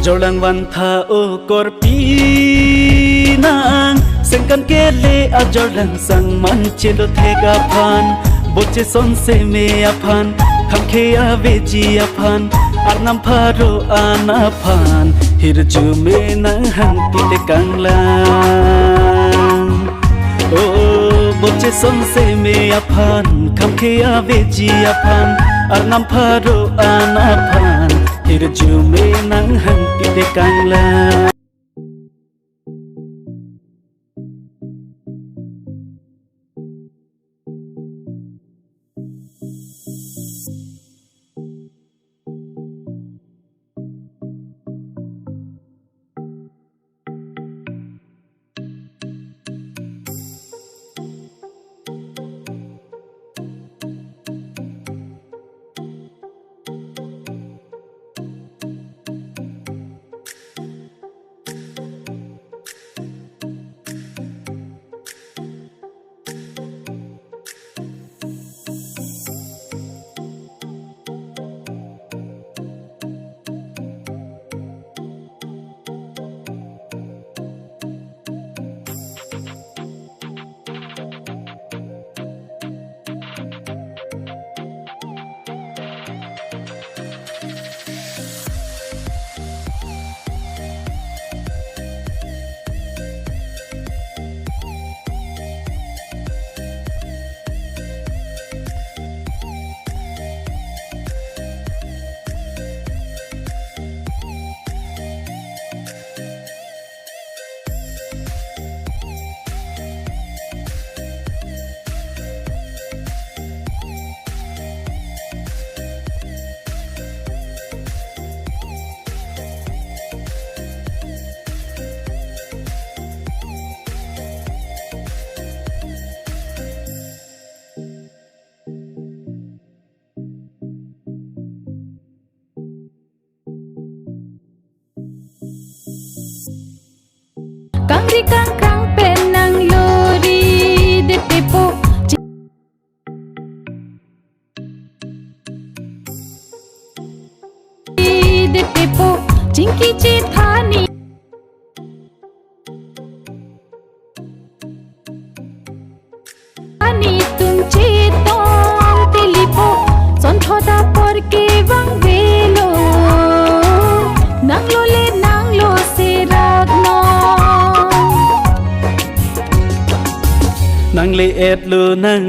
Jolang vantha o korpi nang sengkan kele a jolang sang man chelo thega phan boche son se me aphan khamkhe a veji aphan arnam pharo ana phan hirju me nang hang pite kanglang o boche son se me aphan khamkhe a veji aphan arnam pharo ana phan hirju me nang hang pite kanglang Kang ri kang kang penang lori de tepo de tepo chinki chi thani ani tum chi tong tilipo son thoda por ke wang velo nang lo le nang lo se rag no nang le et lo nang